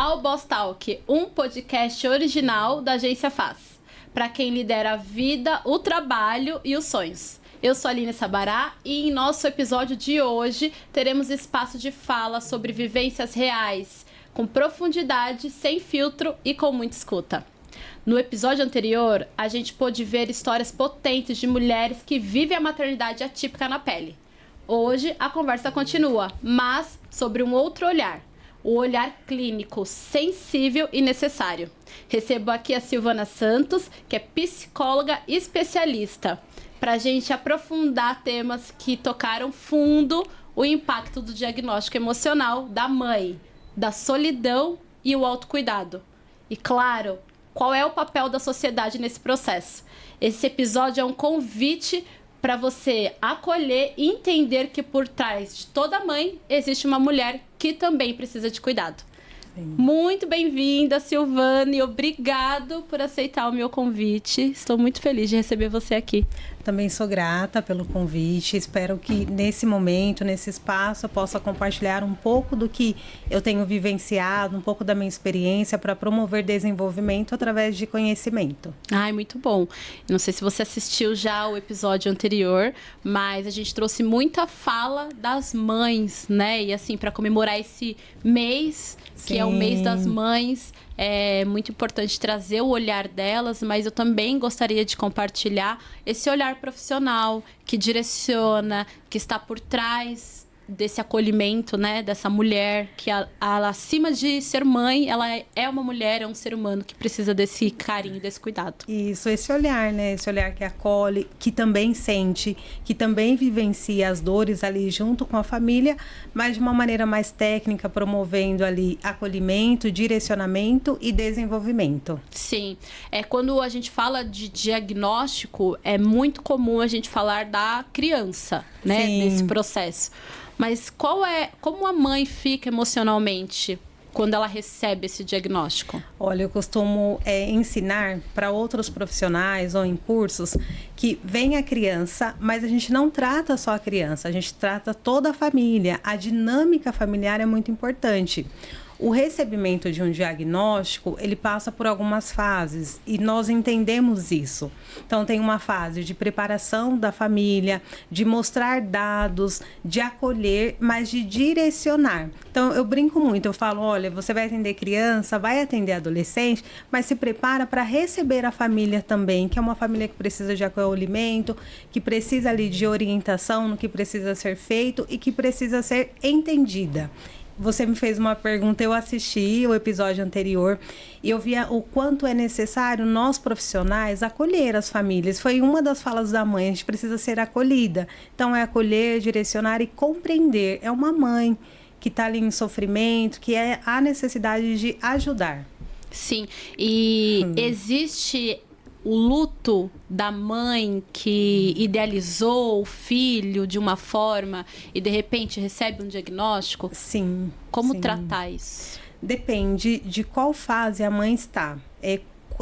ao Boss Talk, um podcast original da Agência Faz, para quem lidera a vida, o trabalho e os sonhos. Eu sou a Aline Sabará e em nosso episódio de hoje teremos espaço de fala sobre vivências reais, com profundidade, sem filtro e com muita escuta. No episódio anterior, a gente pôde ver histórias potentes de mulheres que vivem a maternidade atípica na pele. Hoje a conversa continua, mas sobre um outro olhar. O olhar clínico, sensível e necessário. Recebo aqui a Silvana Santos, que é psicóloga especialista, para a gente aprofundar temas que tocaram fundo o impacto do diagnóstico emocional da mãe, da solidão e o autocuidado. E claro, qual é o papel da sociedade nesse processo? Esse episódio é um convite para você acolher e entender que por trás de toda mãe existe uma mulher que também precisa de cuidado. Sim. Muito bem-vinda, Silvana, e obrigado por aceitar o meu convite. Estou muito feliz de receber você aqui. Também sou grata pelo convite. Espero que nesse momento, nesse espaço, eu possa compartilhar um pouco do que eu tenho vivenciado, um pouco da minha experiência para promover desenvolvimento através de conhecimento. Ai, muito bom. Não sei se você assistiu já o episódio anterior, mas a gente trouxe muita fala das mães, né? E assim, para comemorar esse mês, Sim. que é o mês das mães, é muito importante trazer o olhar delas, mas eu também gostaria de compartilhar esse olhar profissional que direciona, que está por trás desse acolhimento, né, dessa mulher que ela, acima de ser mãe, ela é uma mulher, é um ser humano que precisa desse carinho, desse cuidado. Isso, esse olhar, né, esse olhar que acolhe, que também sente, que também vivencia as dores ali junto com a família, mas de uma maneira mais técnica, promovendo ali acolhimento, direcionamento e desenvolvimento. Sim, quando a gente fala de diagnóstico, é muito comum a gente falar da criança, né, Sim. nesse processo. Mas como a mãe fica emocionalmente quando ela recebe esse diagnóstico? Olha, eu costumo ensinar para outros profissionais ou em cursos que vem a criança, mas a gente não trata só a criança, a gente trata toda a família. A dinâmica familiar é muito importante. O recebimento de um diagnóstico, ele passa por algumas fases e nós entendemos isso. Então, tem uma fase de preparação da família, de mostrar dados, de acolher, mas de direcionar. Então, eu brinco muito, eu falo, olha, você vai atender criança, vai atender adolescente, mas se prepara para receber a família também, que é uma família que precisa de acolhimento, que precisa ali de orientação no que precisa ser feito e que precisa ser entendida. Você me fez uma pergunta, eu assisti o episódio anterior e eu via o quanto é necessário nós profissionais acolher as famílias. Foi uma das falas da mãe, a gente precisa ser acolhida. Então é acolher, direcionar e compreender. É uma mãe que está ali em sofrimento, que há necessidade de ajudar. Sim, e existe o luto da mãe que idealizou o filho de uma forma e de repente recebe um diagnóstico? Sim. Como sim. tratar isso? Depende de qual fase a mãe está.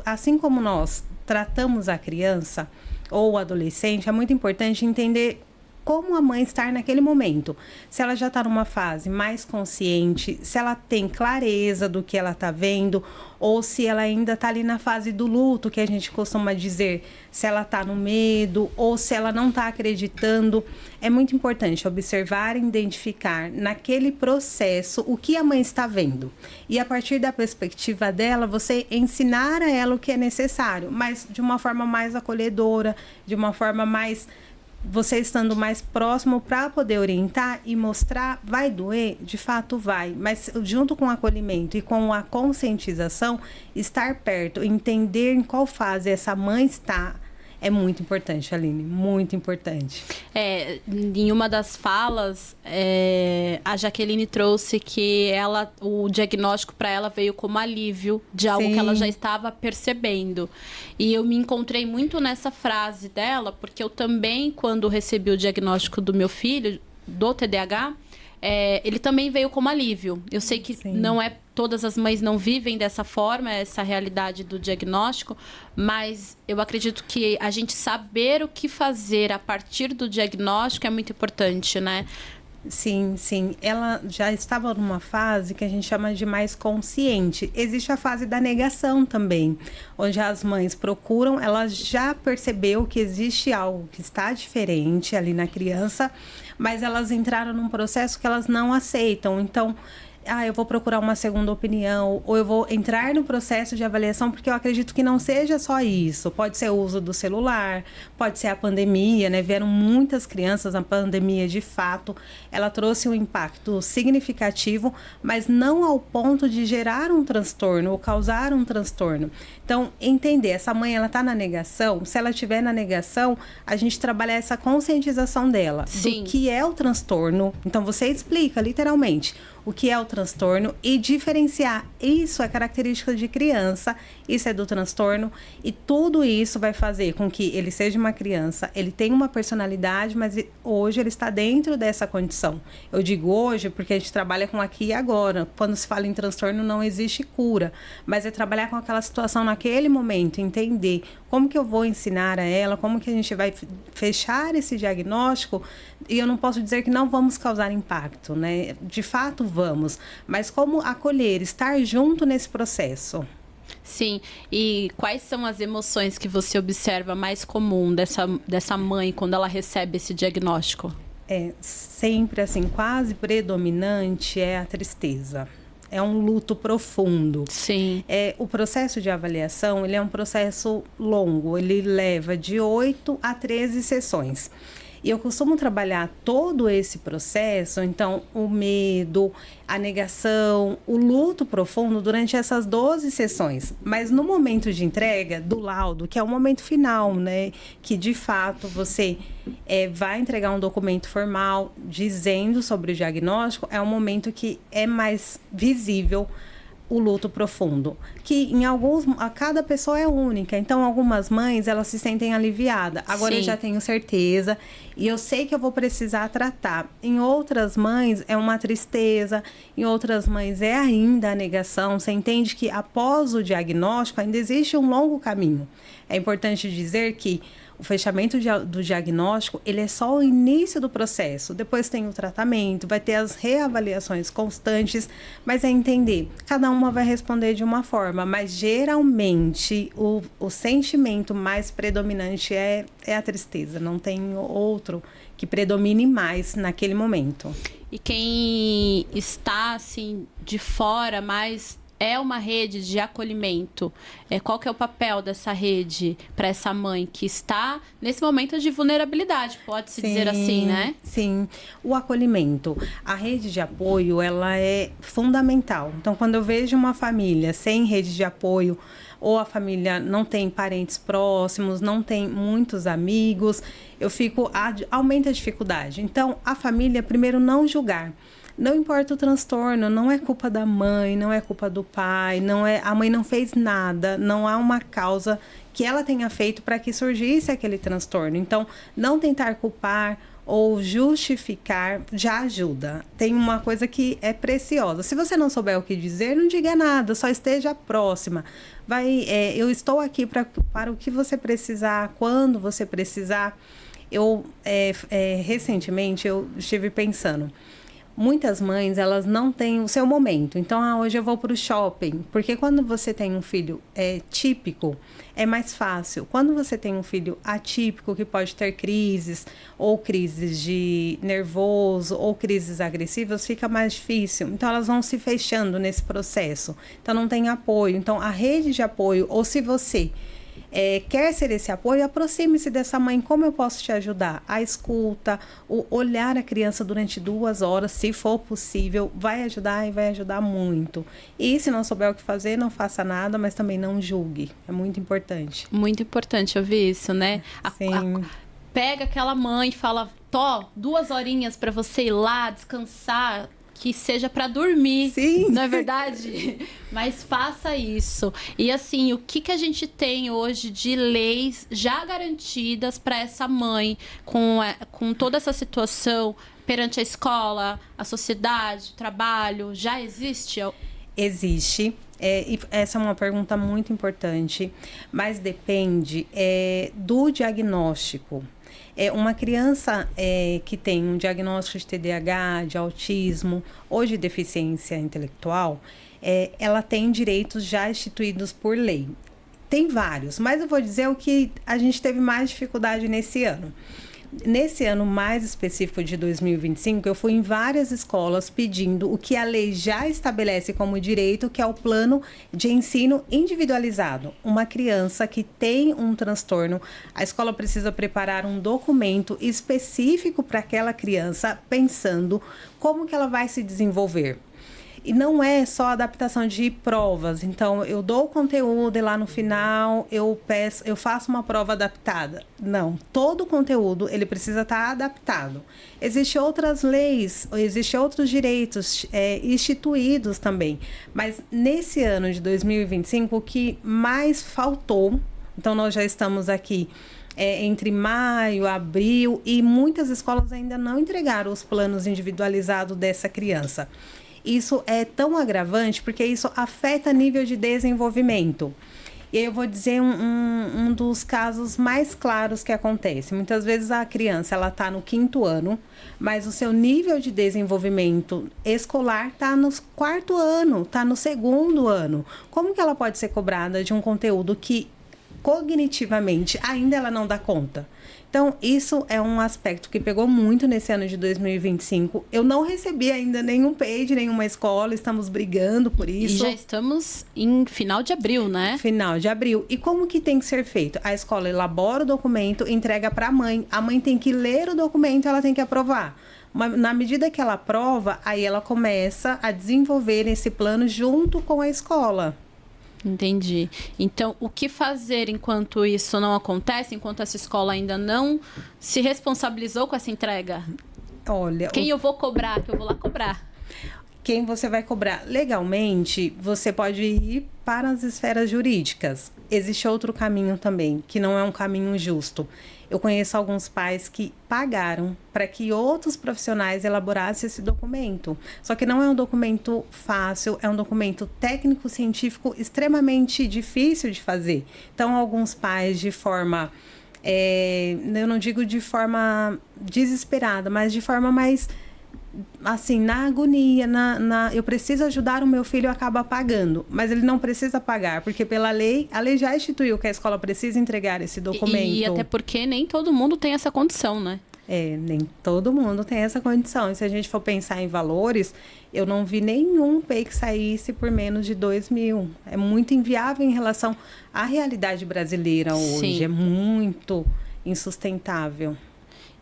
Assim como nós tratamos a criança ou o adolescente, é muito importante entender como a mãe está naquele momento. Se ela já está numa fase mais consciente, se ela tem clareza do que ela está vendo, ou se ela ainda está ali na fase do luto, que a gente costuma dizer, se ela está no medo, ou se ela não está acreditando. É muito importante observar e identificar naquele processo o que a mãe está vendo. E a partir da perspectiva dela, você ensinar a ela o que é necessário, mas de uma forma mais acolhedora, de uma forma mais... Você estando mais próximo para poder orientar e mostrar, vai doer? De fato vai, mas junto com o acolhimento e com a conscientização, estar perto, entender em qual fase essa mãe está, é muito importante, Aline, muito importante. Em uma das falas, a Jaqueline trouxe que o diagnóstico para ela veio como alívio de algo Sim. que ela já estava percebendo. E eu me encontrei muito nessa frase dela, porque eu também, quando recebi o diagnóstico do meu filho, do TDAH, ele também veio como alívio. Eu sei que Sim. não é... Todas as mães não vivem dessa forma, essa realidade do diagnóstico, mas eu acredito que a gente saber o que fazer a partir do diagnóstico é muito importante, né? Sim, sim. Ela já estava numa fase que a gente chama de mais consciente. Existe a fase da negação também, onde as mães procuram, ela já percebeu que existe algo que está diferente ali na criança, mas elas entraram num processo que elas não aceitam. Então, eu vou procurar uma segunda opinião, ou eu vou entrar no processo de avaliação, porque eu acredito que não seja só isso. Pode ser o uso do celular, pode ser a pandemia, né? Vieram muitas crianças na pandemia, de fato. Ela trouxe um impacto significativo, mas não ao ponto de gerar um transtorno ou causar um transtorno. Então, entender, essa mãe, ela está na negação. Se ela estiver na negação, a gente trabalha essa conscientização dela. Sim. Do que é o transtorno. Então, você explica, literalmente, o que é o transtorno e diferenciar. Isso é característica de criança, isso é do transtorno, e tudo isso vai fazer com que ele seja uma criança, ele tenha uma personalidade, mas hoje ele está dentro dessa condição. Eu digo hoje porque a gente trabalha com aqui e agora. Quando se fala em transtorno, não existe cura, mas é trabalhar com aquela situação naquele momento, entender como que eu vou ensinar a ela, como que a gente vai fechar esse diagnóstico. E eu não posso dizer que não vamos causar impacto, né? De fato vamos, mas como acolher, estar junto nesse processo. Sim, e quais são as emoções que você observa mais comum dessa mãe quando ela recebe esse diagnóstico? Sempre assim, quase predominante é a tristeza. É um luto profundo. Sim. O processo de avaliação, ele é um processo longo, ele leva de 8 a 13 sessões. E eu costumo trabalhar todo esse processo, então, o medo, a negação, o luto profundo durante essas 12 sessões. Mas no momento de entrega do laudo, que é o momento final, né? Que, de fato, você vai entregar um documento formal dizendo sobre o diagnóstico, é um momento que é mais visível o luto profundo, que a cada pessoa é única. Então, algumas mães, elas se sentem aliviadas. Agora Sim. Eu já tenho certeza e eu sei que eu vou precisar tratar. Em outras mães, é uma tristeza. Em outras mães, é ainda a negação. Você entende que após o diagnóstico, ainda existe um longo caminho. É importante dizer que o fechamento do diagnóstico, ele é só o início do processo. Depois tem o tratamento, vai ter as reavaliações constantes, mas é entender. Cada uma vai responder de uma forma, mas geralmente o sentimento mais predominante é a tristeza. Não tem outro que predomine mais naquele momento. E quem está, assim, de fora, mais... é uma rede de acolhimento. Qual que é o papel dessa rede para essa mãe que está nesse momento de vulnerabilidade, pode-se dizer assim, né? Sim, o acolhimento. A rede de apoio, ela é fundamental. Então, quando eu vejo uma família sem rede de apoio, ou a família não tem parentes próximos, não tem muitos amigos, aumenta a dificuldade. Então, a família, primeiro, não julgar. Não importa o transtorno, não é culpa da mãe, não é culpa do pai, a mãe não fez nada, não há uma causa que ela tenha feito para que surgisse aquele transtorno. Então, não tentar culpar ou justificar já ajuda. Tem uma coisa que é preciosa. Se você não souber o que dizer, não diga nada, só esteja próxima. Eu estou aqui para o que você precisar, quando você precisar. Recentemente, eu estive pensando... Muitas mães, elas não têm o seu momento. Então, hoje eu vou para o shopping. Porque quando você tem um filho típico, é mais fácil. Quando você tem um filho atípico, que pode ter crises, ou crises de nervoso, ou crises agressivas, fica mais difícil. Então, elas vão se fechando nesse processo. Então, não tem apoio. Então, a rede de apoio, ou se você... quer ser esse apoio, aproxime-se dessa mãe. Como eu posso te ajudar? A escuta, o olhar a criança durante 2 horas, se for possível, vai ajudar e vai ajudar muito. E se não souber o que fazer, não faça nada, mas também não julgue. É muito importante. Muito importante ouvir isso, né? Sim. Pega aquela mãe e fala, 2 horinhas para você ir lá descansar, que seja para dormir. Sim. Não é verdade? Mas faça isso. E assim, o que a gente tem hoje de leis já garantidas para essa mãe com toda essa situação perante a escola, a sociedade, o trabalho? Já existe? Existe. E essa é uma pergunta muito importante, mas depende do diagnóstico. Uma criança que tem um diagnóstico de TDAH, de autismo ou de deficiência intelectual, ela tem direitos já instituídos por lei. Tem vários, mas eu vou dizer o que a gente teve mais dificuldade nesse ano. Nesse ano mais específico de 2025, eu fui em várias escolas pedindo o que a lei já estabelece como direito, que é o plano de ensino individualizado. Uma criança que tem um transtorno, a escola precisa preparar um documento específico para aquela criança, pensando como que ela vai se desenvolver. E não é só adaptação de provas. Então, eu dou o conteúdo e lá no final eu faço uma prova adaptada. Não, todo o conteúdo ele precisa estar adaptado. Existem outras leis, existem outros direitos instituídos também. Mas nesse ano de 2025, o que mais faltou, então nós já estamos aqui entre maio, abril, e muitas escolas ainda não entregaram os planos individualizados dessa criança. Isso é tão agravante porque isso afeta nível de desenvolvimento. E eu vou dizer um dos casos mais claros que acontece. Muitas vezes a criança ela está no 5º ano, mas o seu nível de desenvolvimento escolar está no 4º ano, está no 2º ano. Como que ela pode ser cobrada de um conteúdo que cognitivamente ainda ela não dá conta? Então, isso é um aspecto que pegou muito nesse ano de 2025. Eu não recebi ainda nenhum PEI de nenhuma escola, estamos brigando por isso. E já estamos em final de abril, né? Final de abril. E como que tem que ser feito? A escola elabora o documento, entrega para a mãe tem que ler o documento, ela tem que aprovar. Na medida que ela aprova, aí ela começa a desenvolver esse plano junto com a escola. Entendi. Então, o que fazer enquanto isso não acontece, enquanto essa escola ainda não se responsabilizou com essa entrega? Olha, quem eu vou cobrar, que eu vou lá cobrar? Quem você vai cobrar? Legalmente, você pode ir para as esferas jurídicas. Existe outro caminho também, que não é um caminho justo. Eu conheço alguns pais que pagaram para que outros profissionais elaborassem esse documento. Só que não é um documento fácil, é um documento técnico-científico extremamente difícil de fazer. Então, alguns pais, de forma, eu não digo de forma desesperada, mas de forma mais, assim, na agonia, eu preciso ajudar o meu filho, acaba pagando. Mas ele não precisa pagar, porque pela lei, a lei já instituiu que a escola precisa entregar esse documento. E até porque nem todo mundo tem essa condição, né? Nem todo mundo tem essa condição. E se a gente for pensar em valores, eu não vi nenhum PEI que saísse por menos de 2 mil. É muito inviável em relação à realidade brasileira hoje. Sim. É muito insustentável.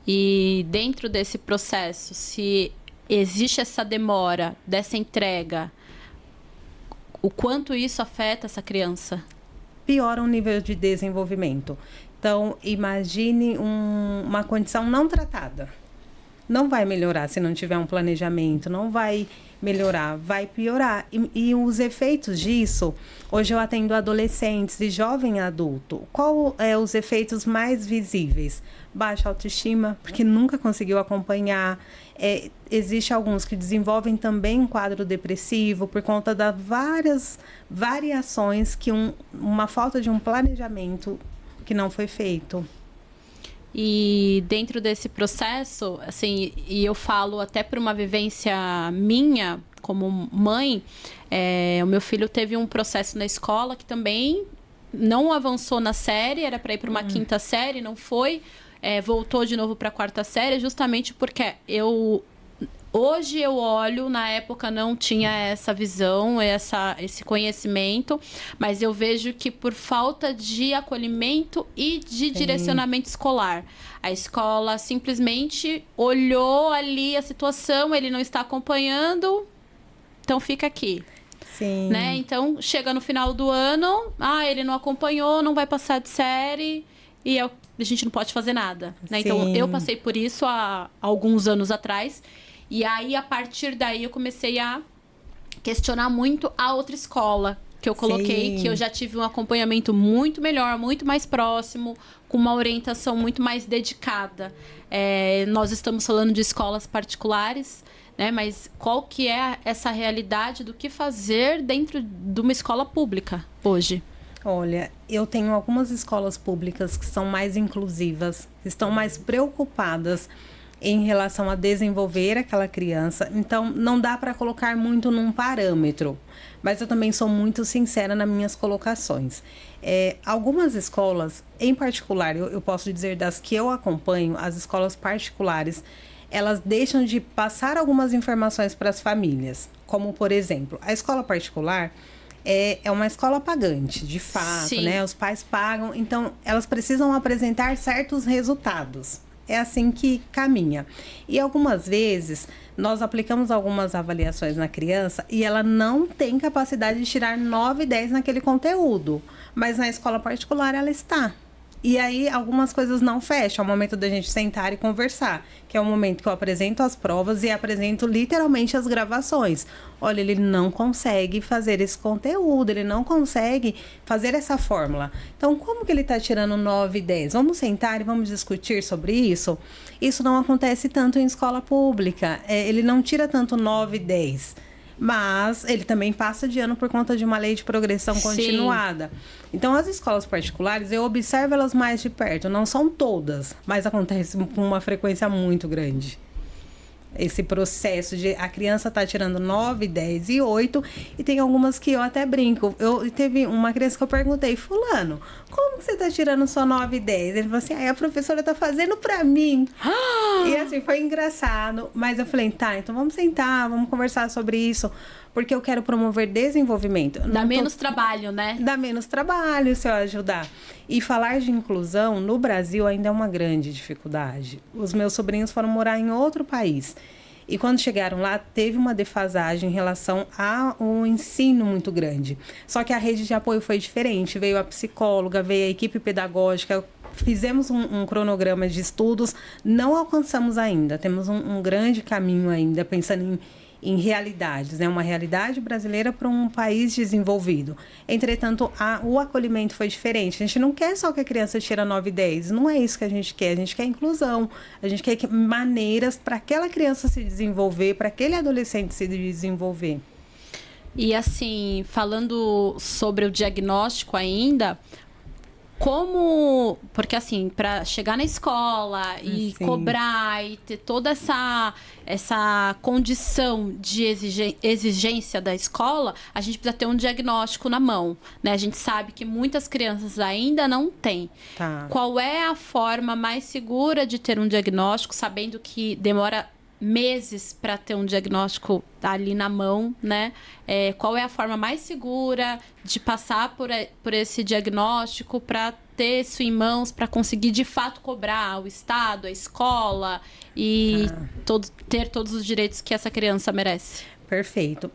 E dentro desse processo, se existe essa demora dessa entrega, o quanto isso afeta essa criança? Piora o nível de desenvolvimento. Então, imagine uma condição não tratada. Não vai melhorar se não tiver um planejamento, não vai melhorar, vai piorar. E os efeitos disso, hoje eu atendo adolescentes e jovem adulto. Qual é os efeitos mais visíveis? Baixa autoestima, porque nunca conseguiu acompanhar. Existe alguns que desenvolvem também um quadro depressivo por conta das várias variações que uma falta de um planejamento que não foi feito. E dentro desse processo, assim, e eu falo até por uma vivência minha como mãe, o meu filho teve um processo na escola que também não avançou na série, era para ir para uma 5ª série, não foi, voltou de novo para a 4ª série, justamente porque hoje eu olho, na época não tinha essa visão, esse conhecimento, mas eu vejo que por falta de acolhimento e de direcionamento escolar, a escola simplesmente olhou ali a situação, ele não está acompanhando, então fica aqui. Sim. Né? Então, chega no final do ano, ele não acompanhou, não vai passar de série, e a gente não pode fazer nada. Né? Então, eu passei por isso há alguns anos atrás. E aí, a partir daí, eu comecei a questionar muito a outra escola que eu coloquei, que eu já tive um acompanhamento muito melhor, muito mais próximo, com uma orientação muito mais dedicada. Nós estamos falando de escolas particulares, né? Mas qual que é essa realidade do que fazer dentro de uma escola pública hoje? Olha, eu tenho algumas escolas públicas que são mais inclusivas, que estão mais preocupadas em relação a desenvolver aquela criança. Então, não dá para colocar muito num parâmetro, mas eu também sou muito sincera nas minhas colocações. Algumas escolas, em particular, eu posso dizer das que eu acompanho, as escolas particulares, elas deixam de passar algumas informações para as famílias, como, por exemplo, a escola particular é uma escola pagante, de fato, Sim. né? Os pais pagam, então elas precisam apresentar certos resultados. É assim que caminha. E algumas vezes nós aplicamos algumas avaliações na criança e ela não tem capacidade de tirar 9 e 10 naquele conteúdo, mas na escola particular ela está. E aí algumas coisas não fecham, é o momento da gente sentar e conversar, que é o momento que eu apresento as provas e apresento literalmente as gravações. Olha, ele não consegue fazer esse conteúdo, ele não consegue fazer essa fórmula. Então, como que ele está tirando 9 e 10? Vamos sentar e vamos discutir sobre isso? Isso não acontece tanto em escola pública, ele não tira tanto 9 e 10. Mas ele também passa de ano por conta de uma lei de progressão continuada. Então, as escolas particulares, eu observo elas mais de perto. Não são todas, mas acontece com uma frequência muito grande. Esse processo de a criança tá tirando 9, 10 e 8, e tem algumas que eu até brinco. Teve uma criança que eu perguntei, fulano, como que você tá tirando só 9 e 10? Ele falou assim, a professora tá fazendo pra mim. E assim, foi engraçado, mas eu falei, tá, então vamos sentar, vamos conversar sobre isso, porque eu quero promover desenvolvimento. Dá menos trabalho, né? Dá menos trabalho se eu ajudar. E falar de inclusão no Brasil ainda é uma grande dificuldade. Os meus sobrinhos foram morar em outro país. E quando chegaram lá, teve uma defasagem em relação ao ensino muito grande. Só que a rede de apoio foi diferente. Veio a psicóloga, veio a equipe pedagógica. Fizemos um cronograma de estudos. Não alcançamos ainda. Temos um grande caminho ainda, pensando em realidades, né? Uma realidade brasileira para um país desenvolvido. Entretanto, o acolhimento foi diferente. A gente não quer só que a criança tire 9 e 10. Não é isso que a gente quer. A gente quer inclusão. A gente quer maneiras para aquela criança se desenvolver, para aquele adolescente se desenvolver. E assim, falando sobre o diagnóstico ainda, porque assim, para chegar na escola e cobrar e ter toda essa condição de exigência da escola, a gente precisa ter um diagnóstico na mão, né? A gente sabe que muitas crianças ainda não têm. Tá. Qual é a forma mais segura de ter um diagnóstico, sabendo que demora meses para ter um diagnóstico ali na mão, né? Qual é a forma mais segura de passar por esse diagnóstico para ter isso em mãos, para conseguir de fato cobrar o Estado, a escola e ter todos os direitos que essa criança merece? Perfeito.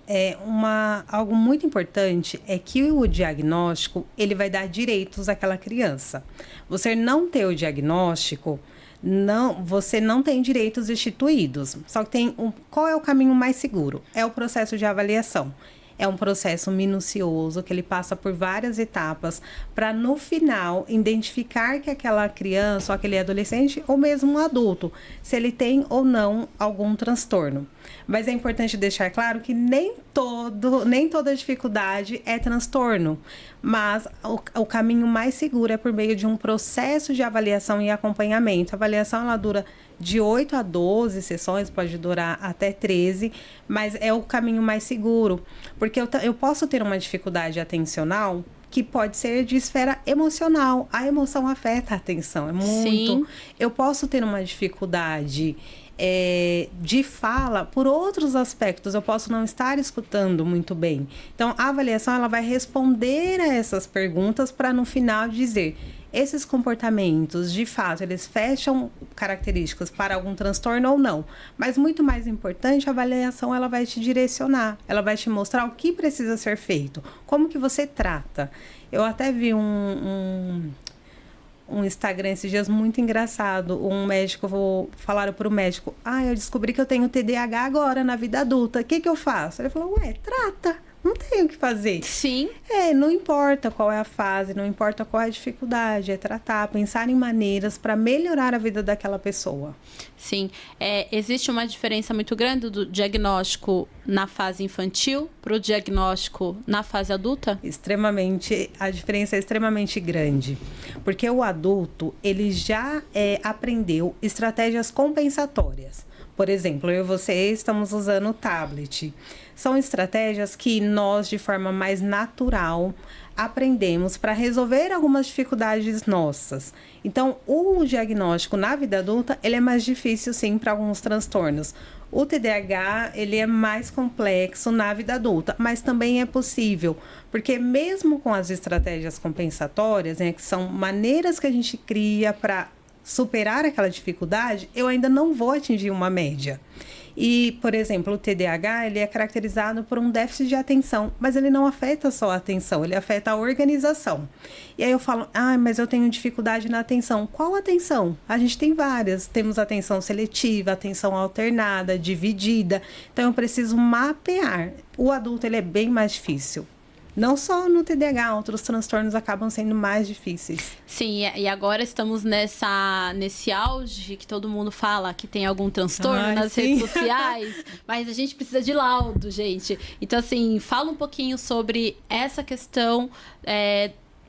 Algo muito importante é que o diagnóstico, ele vai dar direitos àquela criança. Você não ter o diagnóstico, você não tem direitos instituídos. Só que qual é o caminho mais seguro? É o processo de avaliação. É um processo minucioso que ele passa por várias etapas para, no final, identificar que aquela criança ou aquele adolescente ou mesmo um adulto, se ele tem ou não algum transtorno. Mas é importante deixar claro que nem toda dificuldade é transtorno, mas o caminho mais seguro é por meio de um processo de avaliação e acompanhamento. A avaliação ela dura de 8 a 12 sessões, pode durar até 13, mas é o caminho mais seguro, porque eu posso ter uma dificuldade atencional que pode ser de esfera emocional. A emoção afeta a atenção, é muito. Sim. Eu posso ter uma dificuldade de fala por outros aspectos, eu posso não estar escutando muito bem. Então, a avaliação ela vai responder a essas perguntas para, no final, dizer esses comportamentos, de fato, eles fecham características para algum transtorno ou não. Mas, muito mais importante, a avaliação ela vai te direcionar, ela vai te mostrar o que precisa ser feito, como que você trata. Eu até vi um Instagram esses dias muito engraçado. Falaram para o médico, eu descobri que eu tenho TDAH agora na vida adulta. O que eu faço? Ele falou, trata. Não tem o que fazer. Sim. Não importa qual é a fase, não importa qual é a dificuldade, é tratar, pensar em maneiras para melhorar a vida daquela pessoa. Sim. Existe uma diferença muito grande do diagnóstico na fase infantil para o diagnóstico na fase adulta? Extremamente, a diferença é extremamente grande, porque o adulto, ele já aprendeu estratégias compensatórias. Por exemplo, eu e você estamos usando o tablet. São estratégias que nós, de forma mais natural, aprendemos para resolver algumas dificuldades nossas. Então, o diagnóstico na vida adulta, ele é mais difícil, sim, para alguns transtornos. O TDAH, ele é mais complexo na vida adulta, mas também é possível, porque mesmo com as estratégias compensatórias, né, que são maneiras que a gente cria para superar aquela dificuldade, eu ainda não vou atingir uma média. E, por exemplo, o TDAH, ele é caracterizado por um déficit de atenção, mas ele não afeta só a atenção, ele afeta a organização. E aí eu falo, mas eu tenho dificuldade na atenção. Qual atenção? A gente tem várias. Temos atenção seletiva, atenção alternada, dividida. Então, eu preciso mapear. O adulto, ele é bem mais difícil. Não só no TDAH, outros transtornos acabam sendo mais difíceis. Sim, e agora estamos nesse auge que todo mundo fala que tem algum transtorno nas redes sociais, mas a gente precisa de laudo, gente. Então, assim, fala um pouquinho sobre essa questão,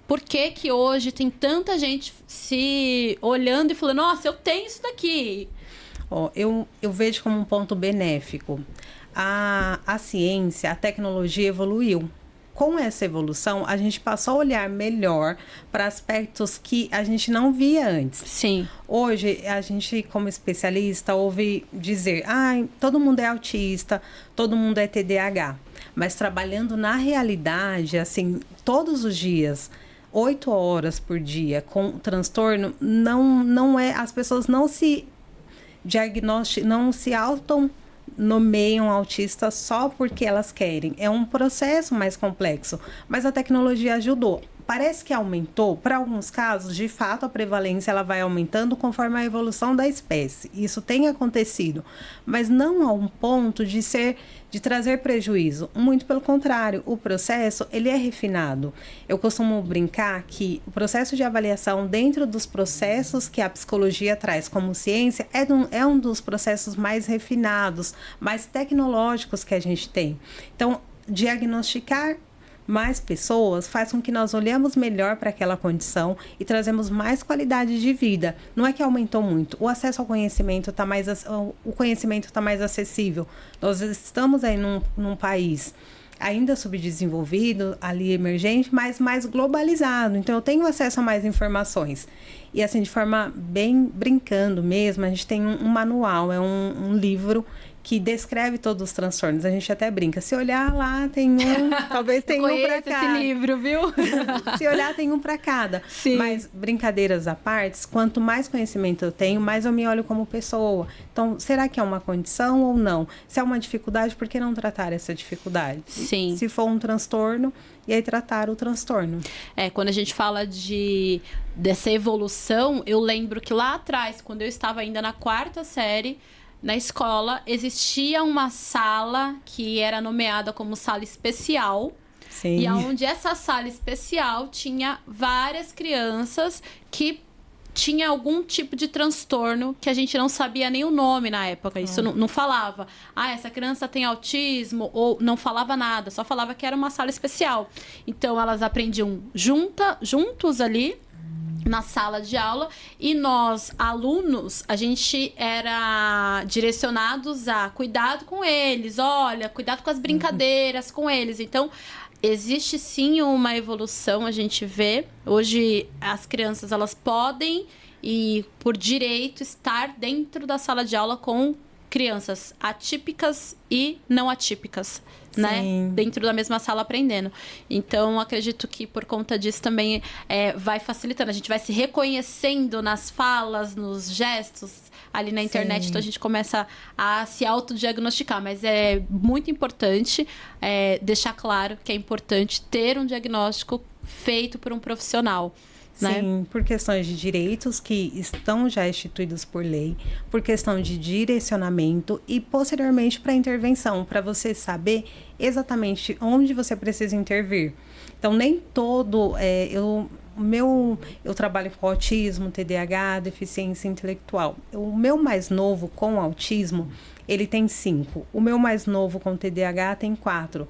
por que hoje tem tanta gente se olhando e falando, nossa, eu tenho isso daqui. Eu vejo como um ponto benéfico. A ciência, a tecnologia evoluiu. Com essa evolução, a gente passou a olhar melhor para aspectos que a gente não via antes. Sim. Hoje, a gente, como especialista, ouve dizer, todo mundo é autista, todo mundo é TDAH. Mas trabalhando na realidade, assim, todos os dias, 8 horas por dia, com transtorno, as pessoas não se diagnosticam, não se nomeiam autista só porque elas querem. É um processo mais complexo, mas a tecnologia ajudou. Parece que aumentou, para alguns casos, de fato, a prevalência ela vai aumentando conforme a evolução da espécie. Isso tem acontecido, mas não a um ponto de trazer prejuízo. Muito pelo contrário, o processo ele é refinado. Eu costumo brincar que o processo de avaliação dentro dos processos que a psicologia traz como ciência é um dos processos mais refinados, mais tecnológicos que a gente tem. Então, diagnosticar mais pessoas faz com que nós olhemos melhor para aquela condição e trazemos mais qualidade de vida. Não é que aumentou muito, o acesso ao conhecimento o conhecimento está mais acessível. Nós estamos aí num país ainda subdesenvolvido, ali emergente, mas mais globalizado. Então, eu tenho acesso a mais informações. E assim, de forma bem brincando mesmo, a gente tem um manual, um livro que descreve todos os transtornos. A gente até brinca. Se olhar lá, tem talvez tenha um para cada. Esse livro, viu? Se olhar, tem um para cada. Sim. Mas, brincadeiras à parte, quanto mais conhecimento eu tenho, mais eu me olho como pessoa. Então, será que é uma condição ou não? Se é uma dificuldade, por que não tratar essa dificuldade? Sim. Se for um transtorno, e aí tratar o transtorno. Quando a gente fala dessa evolução, eu lembro que lá atrás, quando eu estava ainda na 4ª série, na escola, existia uma sala que era nomeada como sala especial. Sim. E onde essa sala especial tinha várias crianças que tinha algum tipo de transtorno que a gente não sabia nem o nome na época. Isso não falava. Essa criança tem autismo, ou não falava nada, só falava que era uma sala especial. Então, elas aprendiam juntos ali na sala de aula, e nós, alunos, a gente era direcionados a cuidado com eles, cuidado com as brincadeiras com eles. Então, existe sim uma evolução, a gente vê. Hoje, as crianças, elas podem, e por direito, estar dentro da sala de aula com crianças atípicas e não atípicas, né? Dentro da mesma sala aprendendo. Então, acredito que por conta disso também vai facilitando. A gente vai se reconhecendo nas falas, nos gestos ali na internet. Então, a gente começa a se autodiagnosticar. Mas é muito importante deixar claro que é importante ter um diagnóstico feito por um profissional. né? Sim, por questões de direitos que estão já instituídos por lei, por questão de direcionamento e posteriormente para intervenção, para você saber exatamente onde você precisa intervir. Então, nem todo... Eu trabalho com autismo, TDAH, deficiência intelectual. O meu mais novo com autismo, ele tem 5. O meu mais novo com TDAH tem 4.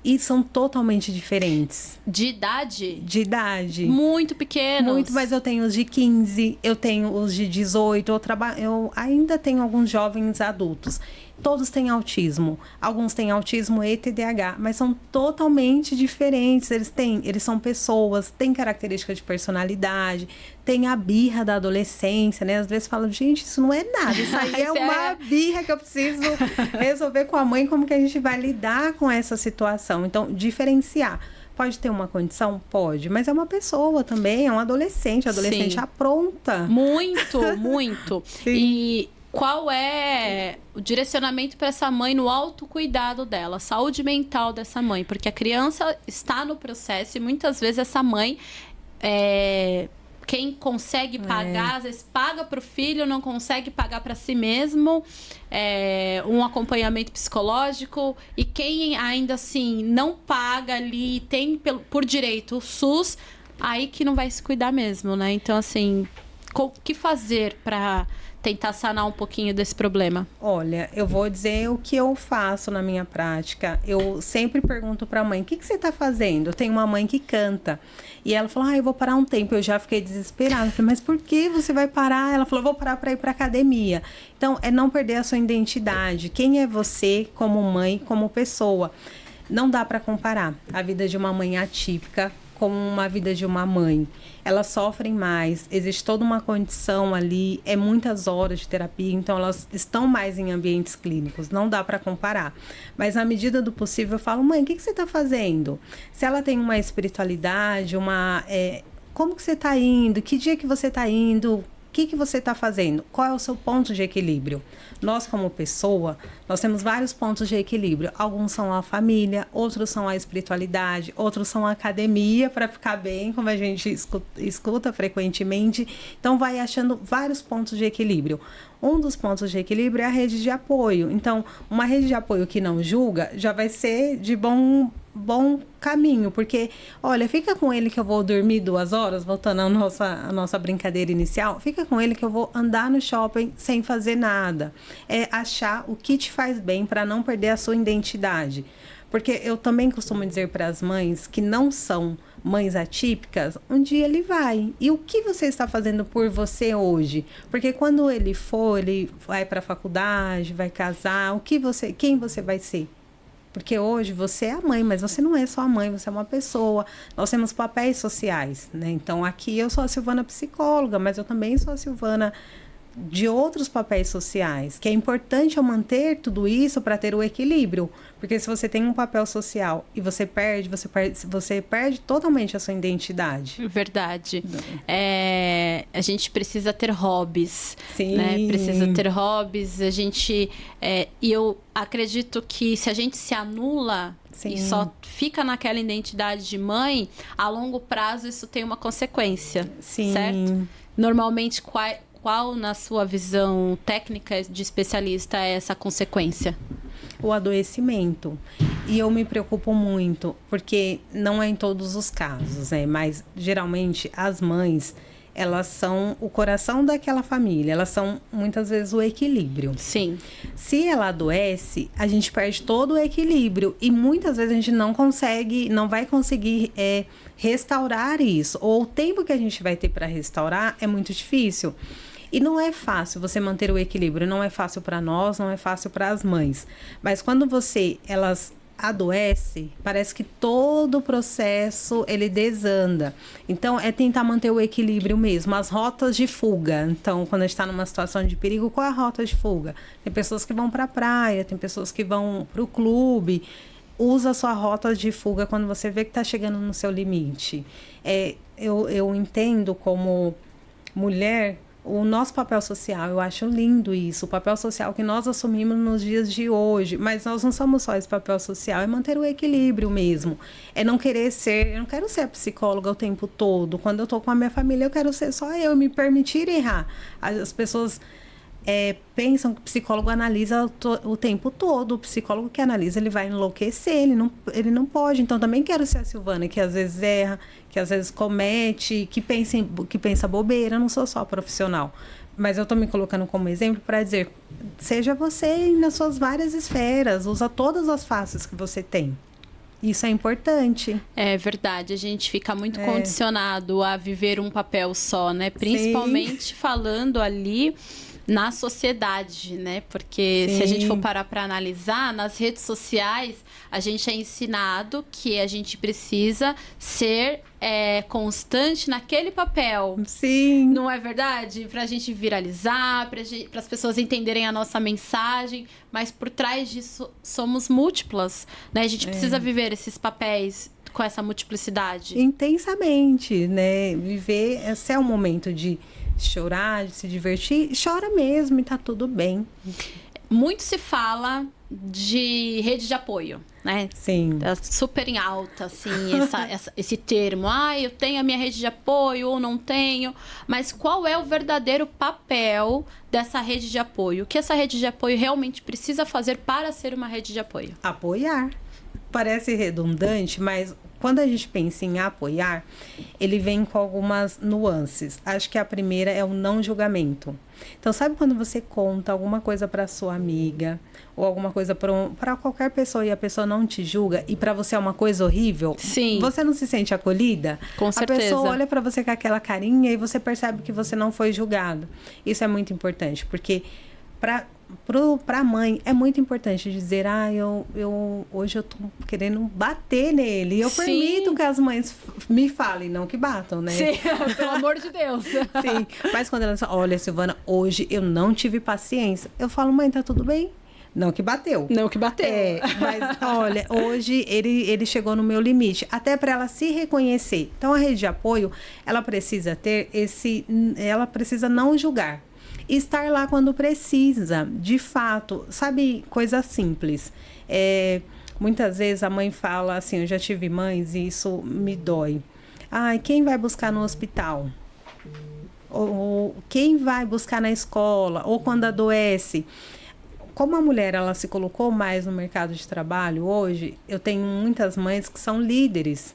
E são totalmente diferentes. De idade? De idade. Muito pequenos. Muito, mas eu tenho os de 15, eu tenho os de 18, eu ainda tenho alguns jovens adultos. Todos têm autismo. Alguns têm autismo e TDAH, mas são totalmente diferentes. Eles são pessoas, têm características de personalidade, tem a birra da adolescência, né? Às vezes falam, gente, isso não é nada, isso aí é uma birra que eu preciso resolver com a mãe, como que a gente vai lidar com essa situação. Então, diferenciar. Pode ter uma condição? Pode, mas é uma pessoa também, é um adolescente. O adolescente Sim. apronta. Muito, muito. Sim. E qual é o direcionamento para essa mãe no autocuidado dela, saúde mental dessa mãe? Porque a criança está no processo e muitas vezes essa mãe, quem consegue pagar, às vezes paga para o filho, não consegue pagar para si mesmo, um acompanhamento psicológico, e quem ainda assim não paga ali, tem por direito o SUS, aí que não vai se cuidar mesmo, né? Então, assim, o que fazer para tentar sanar um pouquinho desse problema? Olha, eu vou dizer o que eu faço na minha prática. Eu sempre pergunto para a mãe, o que você está fazendo? Eu tenho uma mãe que canta. E ela falou, eu vou parar um tempo. Eu já fiquei desesperada. Eu falei, mas por que você vai parar? Ela falou, vou parar para ir para academia. Então, é não perder a sua identidade. Quem é você como mãe, como pessoa? Não dá para comparar a vida de uma mãe atípica com uma vida de uma mãe. Elas sofrem mais, existe toda uma condição ali, é muitas horas de terapia, então elas estão mais em ambientes clínicos, não dá para comparar. Mas na medida do possível eu falo, mãe, o que você está fazendo? Se ela tem uma espiritualidade, como que você está indo? Que dia que você está indo? O que você está fazendo? Qual é o seu ponto de equilíbrio? Nós, como pessoa, nós temos vários pontos de equilíbrio. Alguns são a família, outros são a espiritualidade, outros são a academia, para ficar bem, como a gente escuta frequentemente. Então, vai achando vários pontos de equilíbrio. Um dos pontos de equilíbrio é a rede de apoio. Então, uma rede de apoio que não julga já vai ser de bom caminho, porque, olha, fica com ele que eu vou dormir 2 horas, voltando à nossa brincadeira inicial, fica com ele que eu vou andar no shopping sem fazer nada. É achar o que te faz bem para não perder a sua identidade. Porque eu também costumo dizer para as mães que não são mães atípicas, um dia ele vai. E o que você está fazendo por você hoje? Porque quando ele vai para a faculdade, vai casar, quem você vai ser? Porque hoje você é a mãe, mas você não é só a mãe, você é uma pessoa. Nós temos papéis sociais, né? Então, aqui eu sou a Silvana psicóloga, mas eu também sou a Silvana de outros papéis sociais, que é importante eu manter tudo isso para ter o equilíbrio. Porque se você tem um papel social e você perde totalmente a sua identidade. Verdade. A gente precisa ter hobbies. Sim. Né? Precisa ter hobbies. E eu acredito que se a gente se anula Sim. e só fica naquela identidade de mãe, a longo prazo isso tem uma consequência. Sim. Certo? Normalmente, qual, na sua visão técnica de especialista, é essa consequência? O adoecimento. E eu me preocupo muito, porque não é em todos os casos, né? Mas, geralmente, as mães, elas são o coração daquela família. Elas são, muitas vezes, o equilíbrio. Sim. Se ela adoece, a gente perde todo o equilíbrio. E, muitas vezes, a gente não vai conseguir restaurar isso. Ou o tempo que a gente vai ter para restaurar é muito difícil. E não é fácil você manter o equilíbrio, não é fácil para nós, não é fácil para as mães. Mas quando elas adoecem, parece que todo o processo ele desanda. Então, é tentar manter o equilíbrio mesmo, as rotas de fuga. Então, quando a gente está numa situação de perigo, qual é a rota de fuga? Tem pessoas que vão para a praia, tem pessoas que vão para o clube. Usa a sua rota de fuga quando você vê que está chegando no seu limite. Eu entendo como mulher. o nosso papel social, eu acho lindo isso, o papel social que nós assumimos nos dias de hoje, mas nós não somos só esse papel social, é manter o equilíbrio mesmo, é não querer ser, eu não quero ser a psicóloga o tempo todo, quando eu tô com a minha família eu quero ser só eu, me permitir errar. As pessoas pensam que o psicólogo analisa o tempo todo, o psicólogo que analisa, ele vai enlouquecer, ele não pode. Então, também quero ser a Silvana, que às vezes erra, que às vezes comete, que pensa bobeira, eu não sou só profissional. Mas eu estou me colocando como exemplo para dizer, seja você nas suas várias esferas, usa todas as faces que você tem. Isso é importante. É verdade, a gente fica muito condicionado a viver um papel só, né? Principalmente falando ali na sociedade, né? Porque se a gente for parar para analisar, nas redes sociais, a gente é ensinado que a gente precisa ser constante naquele papel. Sim. Não é verdade? Para a gente viralizar, para as pessoas entenderem a nossa mensagem, mas por trás disso somos múltiplas, né? A gente precisa viver esses papéis com essa multiplicidade. Intensamente, né? Viver, esse é um momento de chorar, de se divertir, chora mesmo e tá tudo bem. Muito se fala de rede de apoio, né? Sim. Tá super em alta, assim, esse termo. Eu tenho a minha rede de apoio ou não tenho. Mas qual é o verdadeiro papel dessa rede de apoio? O que essa rede de apoio realmente precisa fazer para ser uma rede de apoio? Apoiar. Parece redundante, mas quando a gente pensa em apoiar, ele vem com algumas nuances. Acho que a primeira é o não julgamento. Então, sabe quando você conta alguma coisa para sua amiga ou alguma coisa para qualquer pessoa e a pessoa não te julga e para você é uma coisa horrível? Sim. Você não se sente acolhida? Com certeza. A pessoa olha para você com aquela carinha e você percebe que você não foi julgado. Isso é muito importante, porque para a mãe é muito importante dizer, hoje eu tô querendo bater nele. Eu permito que as mães me falem, não que batam, né? Sim, pelo amor de Deus. Sim, mas quando elas falam, olha, Silvana, hoje eu não tive paciência. Eu falo, mãe, tá tudo bem? Não que bateu. Não que bateu. Mas olha, hoje ele chegou no meu limite. Até para ela se reconhecer. Então, a rede de apoio, ela precisa ela precisa não julgar. Estar lá quando precisa, de fato, sabe, coisa simples. Muitas vezes a mãe fala assim, eu já tive mães e isso me dói. Quem vai buscar no hospital? Ou quem vai buscar na escola? Ou quando adoece? Como a mulher ela se colocou mais no mercado de trabalho hoje, eu tenho muitas mães que são líderes.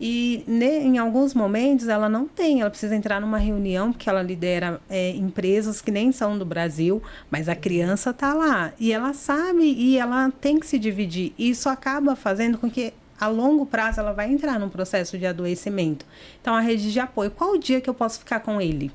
E em alguns momentos ela não tem, ela precisa entrar numa reunião, porque ela lidera empresas que nem são do Brasil, mas a criança está lá. E ela sabe e ela tem que se dividir. E isso acaba fazendo com que, a longo prazo, ela vai entrar num processo de adoecimento. Então, a rede de apoio, qual o dia que eu posso ficar com ele?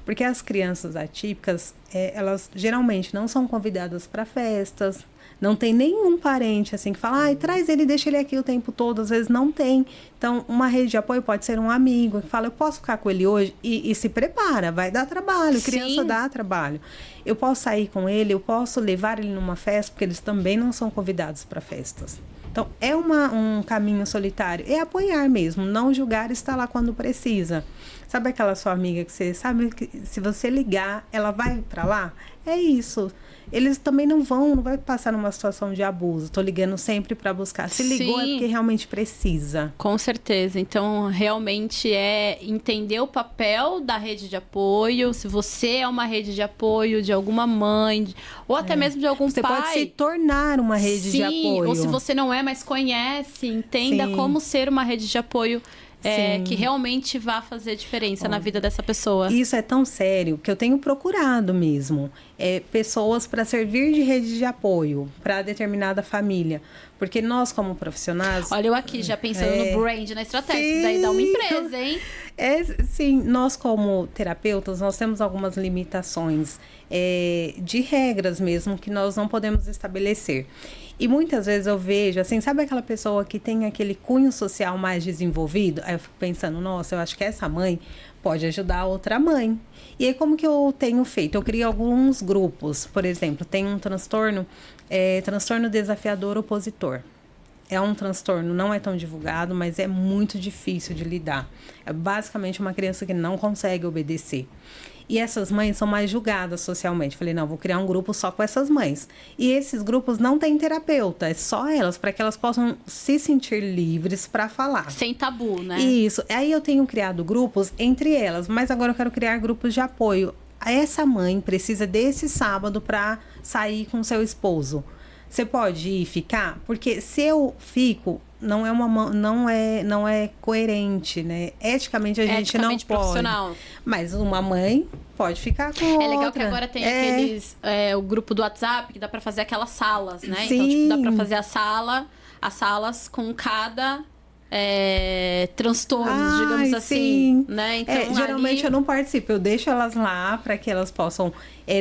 Porque as crianças atípicas, elas geralmente não são convidadas para festas, não tem nenhum parente assim que fala, traz ele, deixa ele aqui o tempo todo, às vezes não tem. Então, uma rede de apoio pode ser um amigo que fala, eu posso ficar com ele hoje? E se prepara, vai dar trabalho, criança dá trabalho. Eu posso sair com ele, eu posso levar ele numa festa, porque eles também não são convidados para festas. Então, é um caminho solitário, é apoiar mesmo, não julgar e estar lá quando precisa. Sabe aquela sua amiga que você sabe que se você ligar, ela vai para lá? É isso. Eles também não vai passar numa situação de abuso. Estou ligando sempre para buscar. Se ligou é porque realmente precisa. Com certeza. Então, realmente é entender o papel da rede de apoio. Se você é uma rede de apoio de alguma mãe, ou até mesmo de algum pai. Você pode se tornar uma rede de apoio. Ou se você não é, mas conhece, entenda como ser uma rede de apoio. Que realmente vá fazer diferença na vida dessa pessoa. Isso é tão sério que eu tenho procurado mesmo pessoas para servir de rede de apoio para determinada família. Porque nós, como profissionais... Olha, eu aqui já pensando no brand, na estratégia. Isso daí dá uma empresa, hein? Sim, nós como terapeutas, nós temos algumas limitações de regras mesmo que nós não podemos estabelecer. E muitas vezes eu vejo, assim, sabe aquela pessoa que tem aquele cunho social mais desenvolvido? Aí eu fico pensando, nossa, eu acho que essa mãe pode ajudar a outra mãe. E aí como que eu tenho feito? Eu crio alguns grupos, por exemplo, tem um transtorno desafiador opositor. É um transtorno, não é tão divulgado, mas é muito difícil de lidar. É basicamente uma criança que não consegue obedecer. E essas mães são mais julgadas socialmente. Falei, não, vou criar um grupo só com essas mães. E esses grupos não têm terapeuta, é só elas, para que elas possam se sentir livres para falar. Sem tabu, né? Isso. Aí eu tenho criado grupos entre elas, mas agora eu quero criar grupos de apoio. Essa mãe precisa desse sábado para sair com seu esposo. Você pode ir ficar? Porque se eu fico, não é coerente, né? Eticamente a gente não pode. Profissional. Mas uma mãe pode ficar com outra. É legal que agora tem aqueles o grupo do WhatsApp que dá para fazer aquelas salas, né? Sim. Então, tipo, dá para fazer as salas com cada transtornos, digamos assim, sim. né? Então, geralmente eu não participo, eu deixo elas lá para que elas possam.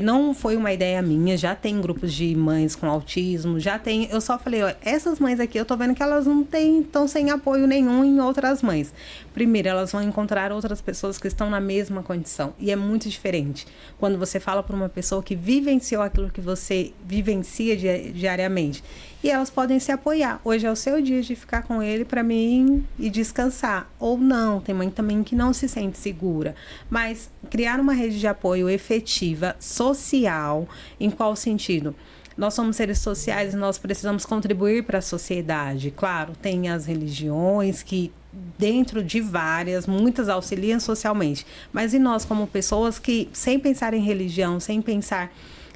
Não foi uma ideia minha, já tem grupos de mães com autismo, já tem. Eu só falei, ó, essas mães aqui, eu tô vendo que elas não estão sem apoio nenhum em outras mães. Primeiro, elas vão encontrar outras pessoas que estão na mesma condição. E é muito diferente quando você fala para uma pessoa que vivenciou aquilo que você vivencia diariamente. E elas podem se apoiar. Hoje é o seu dia de ficar com ele para mim e descansar. Ou não, tem mãe também que não se sente segura. Mas criar uma rede de apoio efetiva, social, em qual sentido? Nós somos seres sociais e nós precisamos contribuir para a sociedade. Claro, tem as religiões que, dentro de várias, muitas auxiliam socialmente. Mas e nós, como pessoas que, sem pensar em religião, sem pensar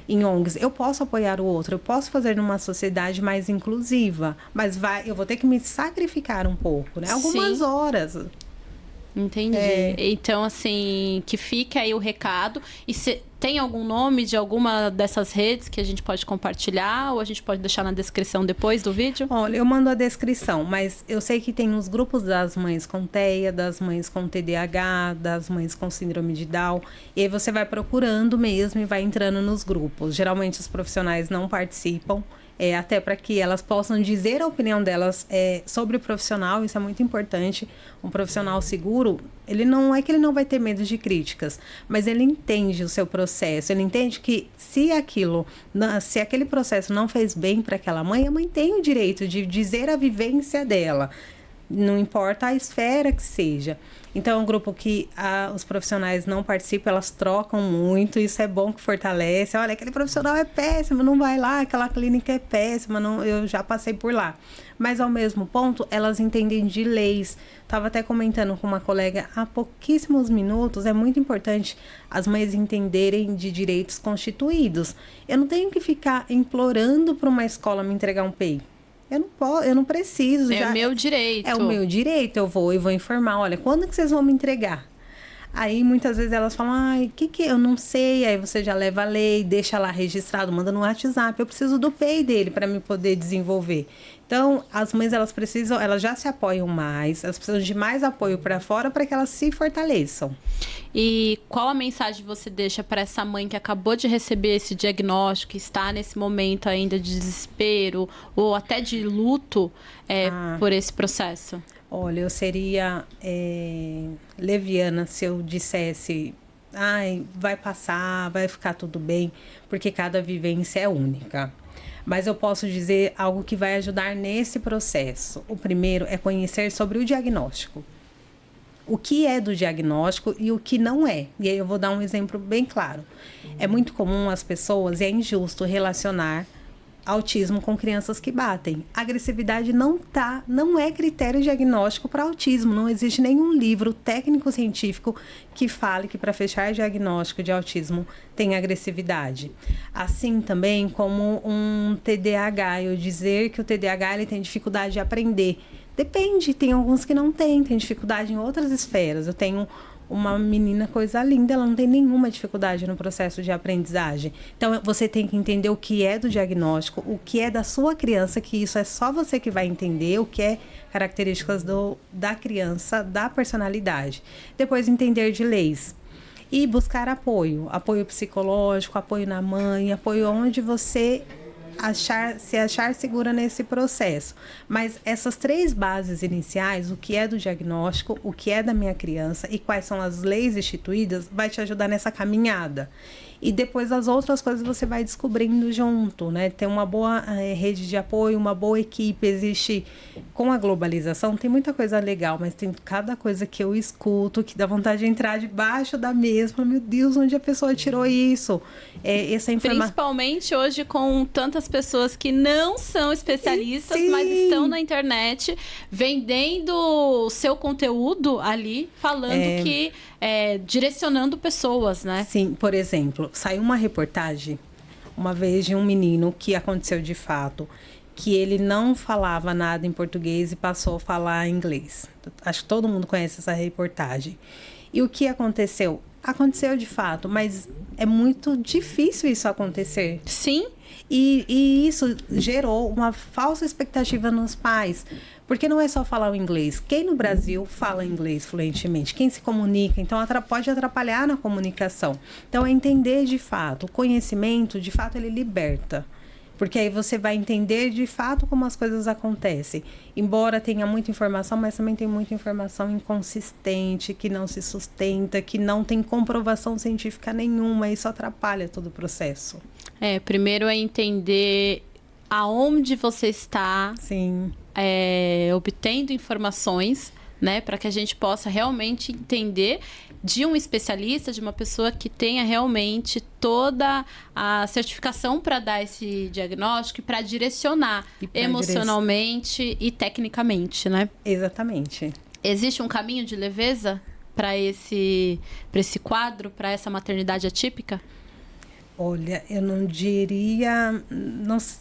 em ONGs, eu posso apoiar o outro, eu posso fazer numa sociedade mais inclusiva, mas eu vou ter que me sacrificar um pouco, né? Algumas horas. Entendi. Então, assim, que fica aí o recado. E tem algum nome de alguma dessas redes que a gente pode compartilhar ou a gente pode deixar na descrição depois do vídeo? Olha, eu mando a descrição, mas eu sei que tem os grupos das mães com TEA, das mães com TDAH, das mães com síndrome de Down, e aí você vai procurando mesmo e vai entrando nos grupos. Geralmente os profissionais não participam, até para que elas possam dizer a opinião delas sobre o profissional, isso é muito importante. Um profissional seguro, ele não é que ele não vai ter medo de críticas, mas ele entende o seu processo, ele entende que se aquele processo não fez bem para aquela mãe, a mãe tem o direito de dizer a vivência dela, não importa a esfera que seja. Então, é um grupo que os profissionais não participam, elas trocam muito, isso é bom que fortalece. Olha, aquele profissional é péssimo, não vai lá, aquela clínica é péssima, eu já passei por lá. Mas, ao mesmo ponto, elas entendem de leis. Estava até comentando com uma colega há pouquíssimos minutos, é muito importante as mães entenderem de direitos constituídos. Eu não tenho que ficar implorando para uma escola me entregar um PEI. Eu não preciso. É o meu direito. É o meu direito, eu vou informar, olha, quando que vocês vão me entregar? Aí, muitas vezes, elas falam, ai, eu não sei. Aí você já leva a lei, deixa lá registrado, manda no WhatsApp. Eu preciso do PEI dele para me poder desenvolver. Então, as mães, elas já se apoiam mais, elas precisam de mais apoio para fora para que elas se fortaleçam. E qual a mensagem você deixa para essa mãe que acabou de receber esse diagnóstico, que está nesse momento ainda de desespero ou até de luto por esse processo? Olha, eu seria leviana se eu dissesse, vai passar, vai ficar tudo bem, porque cada vivência é única. Mas eu posso dizer algo que vai ajudar nesse processo. O primeiro é conhecer sobre o diagnóstico. O que é do diagnóstico e o que não é. E aí eu vou dar um exemplo bem claro. É muito comum as pessoas, e é injusto relacionar autismo com crianças que batem. A agressividade não é critério diagnóstico para autismo. Não existe nenhum livro técnico-científico que fale que para fechar diagnóstico de autismo tem agressividade. Assim também como um TDAH, eu dizer que o TDAH ele tem dificuldade de aprender. Depende, tem alguns que não tem dificuldade em outras esferas. Eu tenho uma menina coisa linda, ela não tem nenhuma dificuldade no processo de aprendizagem. Então, você tem que entender o que é do diagnóstico, o que é da sua criança, que isso é só você que vai entender, o que é características da criança, da personalidade. Depois, entender de leis. E buscar apoio psicológico, apoio na mãe, apoio onde você se achar segura nesse processo. Mas essas 3 bases iniciais, o que é do diagnóstico, o que é da minha criança e quais são as leis instituídas, vai te ajudar nessa caminhada. E depois as outras coisas você vai descobrindo junto, né? Tem uma boa rede de apoio, uma boa equipe. Existe, com a globalização, tem muita coisa legal, mas tem cada coisa que eu escuto que dá vontade de entrar debaixo da mesa. Meu Deus, onde a pessoa tirou isso? Essa informação. Principalmente hoje com tantas pessoas que não são especialistas, Sim. mas estão na internet vendendo o seu conteúdo ali, falando que direcionando pessoas, né? Sim, por exemplo, saiu uma reportagem uma vez de um menino que aconteceu de fato, que ele não falava nada em português e passou a falar inglês. Acho que todo mundo conhece essa reportagem. E o que aconteceu? Aconteceu de fato, mas é muito difícil isso acontecer. Sim. E isso gerou uma falsa expectativa nos pais. Porque não é só falar o inglês. Quem no Brasil fala inglês fluentemente? Quem se comunica? Então, pode atrapalhar na comunicação. Então, é entender de fato. O conhecimento, de fato, ele liberta. Porque aí você vai entender de fato como as coisas acontecem. Embora tenha muita informação, mas também tem muita informação inconsistente, que não se sustenta, que não tem comprovação científica nenhuma. Isso atrapalha todo o processo. Primeiro é entender aonde você está. Sim. Obtendo informações, né, para que a gente possa realmente entender de um especialista, de uma pessoa que tenha realmente toda a certificação para dar esse diagnóstico e para direcionar emocionalmente e tecnicamente, né? Exatamente. Existe um caminho de leveza para esse quadro, para essa maternidade atípica? Olha, eu não diria...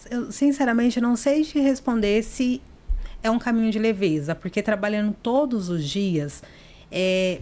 eu, sinceramente, não sei te responder se é um caminho de leveza, porque trabalhando todos os dias,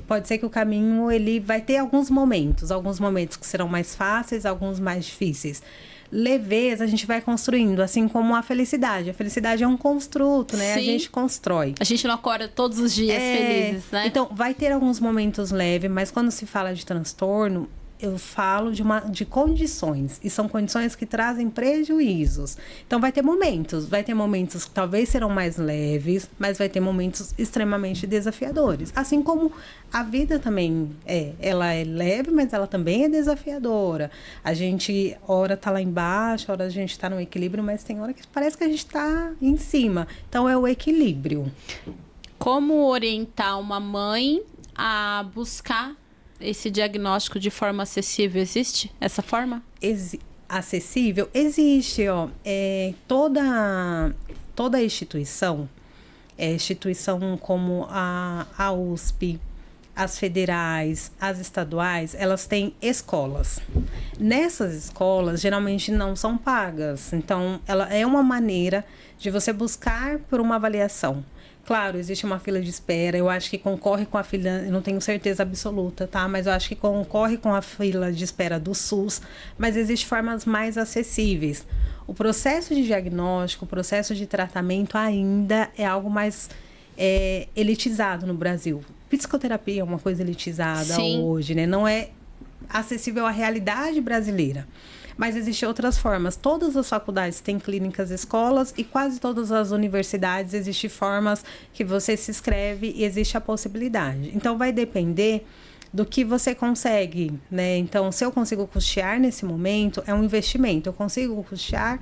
pode ser que o caminho ele vai ter alguns momentos que serão mais fáceis, alguns mais difíceis. Leveza a gente vai construindo, assim como a felicidade. A felicidade é um construto, né? Sim. A gente constrói. A gente não acorda todos os dias felizes, né? Então, vai ter alguns momentos leves, mas quando se fala de transtorno, eu falo de condições, e são condições que trazem prejuízos. Então, vai ter momentos que talvez serão mais leves, mas vai ter momentos extremamente desafiadores. Assim como a vida também ela é leve, mas ela também é desafiadora. A gente, hora tá lá embaixo, hora a gente tá no equilíbrio, mas tem hora que parece que a gente tá em cima. Então, é o equilíbrio. Como orientar uma mãe a buscar esse diagnóstico de forma acessível? Existe essa forma? Acessível? Existe, ó. Toda instituição como a USP, as federais, as estaduais, elas têm escolas. Nessas escolas, geralmente não são pagas. Então, ela é uma maneira de você buscar por uma avaliação. Claro, existe uma fila de espera, eu acho que concorre com a fila, eu não tenho certeza absoluta, tá? Mas eu acho que concorre com a fila de espera do SUS, mas existem formas mais acessíveis. O processo de diagnóstico, o processo de tratamento ainda é algo mais elitizado no Brasil. Psicoterapia é uma coisa elitizada hoje, né? Não é acessível à realidade brasileira. Mas existem outras formas. Todas as faculdades têm clínicas, escolas, e quase todas as universidades existem formas que você se inscreve e existe a possibilidade. Então, vai depender do que você consegue, né? Então, se eu consigo custear nesse momento, é um investimento. Eu consigo custear,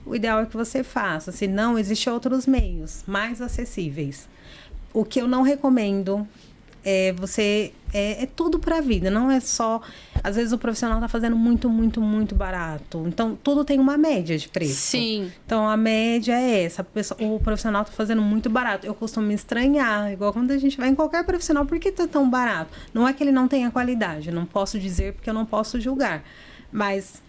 o ideal é que você faça. Se não, existem outros meios mais acessíveis. O que eu não recomendo é tudo para a vida, não é só... Às vezes o profissional está fazendo muito, muito, muito barato. Então, tudo tem uma média de preço. Sim. Então, a média é essa. O profissional está fazendo muito barato. Eu costumo me estranhar, igual quando a gente vai em qualquer profissional, por que está tão barato? Não é que ele não tenha qualidade, eu não posso dizer porque eu não posso julgar. Mas...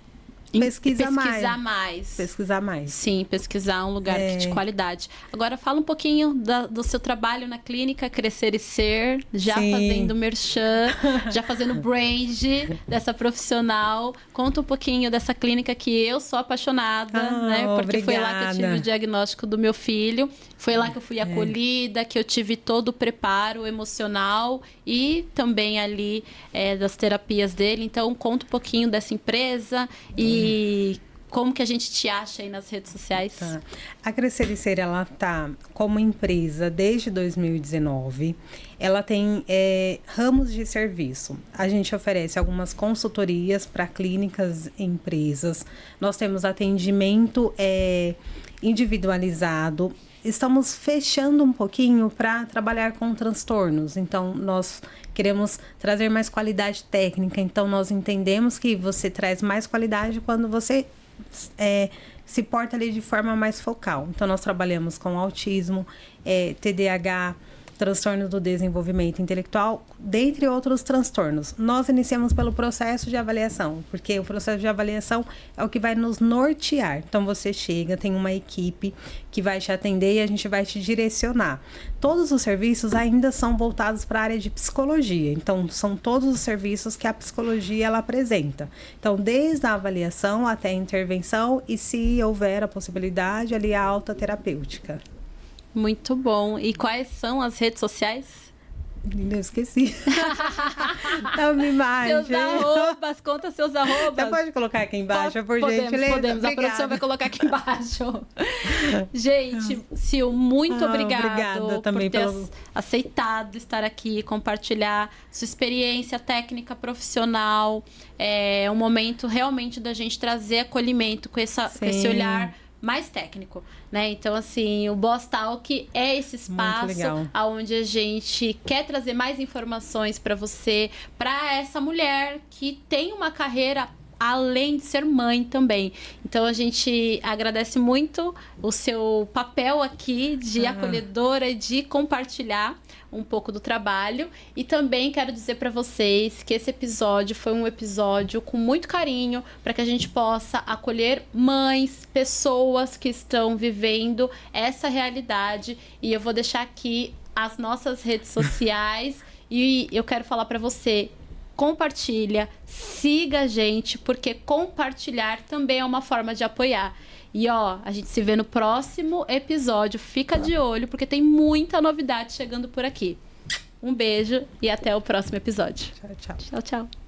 Pesquisar mais. Sim, pesquisar um lugar de qualidade. Agora, fala um pouquinho do seu trabalho na clínica Crescer e Ser, já fazendo merchan, já fazendo brand dessa profissional. Conta um pouquinho dessa clínica que eu sou apaixonada, né? Porque obrigada. Foi lá que eu tive o diagnóstico do meu filho. Foi lá que eu fui acolhida, que eu tive todo o preparo emocional e também ali das terapias dele. Então, conta um pouquinho dessa empresa e como que a gente te acha aí nas redes sociais? Tá. A Crescer ela tá como empresa desde 2019. Ela tem ramos de serviço. A gente oferece algumas consultorias para clínicas e empresas. Nós temos atendimento individualizado. Estamos fechando um pouquinho para trabalhar com transtornos. Então, nós queremos trazer mais qualidade técnica. Então, nós entendemos que você traz mais qualidade quando você se porta ali de forma mais focal. Então, nós trabalhamos com autismo, TDAH, transtorno do desenvolvimento intelectual, dentre outros transtornos. Nós iniciamos pelo processo de avaliação, porque o processo de avaliação é o que vai nos nortear. Então, você chega, tem uma equipe que vai te atender e a gente vai te direcionar. Todos os serviços ainda são voltados para a área de psicologia. Então, são todos os serviços que a psicologia ela apresenta. Então, desde a avaliação até a intervenção e, se houver a possibilidade, ali a alta terapêutica. Muito bom. E quais são as redes sociais? Eu esqueci. Dá uma imagem. Seus arrobas, conta seus arrobas. Você pode colocar aqui embaixo, por Podemos. gentileza? Obrigada. A produção vai colocar aqui embaixo. Gente, Sil, muito obrigada também por ter aceitado estar aqui, compartilhar sua experiência técnica, profissional. É um momento realmente da gente trazer acolhimento com esse olhar mais técnico, né? Então, assim, o Boss Talk é esse espaço onde a gente quer trazer mais informações para você, para essa mulher que tem uma carreira além de ser mãe também. Então, a gente agradece muito o seu papel aqui de acolhedora e de compartilhar um pouco do trabalho. E também quero dizer para vocês que esse episódio foi um episódio com muito carinho para que a gente possa acolher mães, pessoas que estão vivendo essa realidade. E eu vou deixar aqui as nossas redes sociais e eu quero falar para você: compartilha, siga a gente, porque compartilhar também é uma forma de apoiar. E ó, a gente se vê no próximo episódio. Fica de olho, porque tem muita novidade chegando por aqui. Um beijo e até o próximo episódio. Tchau, tchau. Tchau, tchau.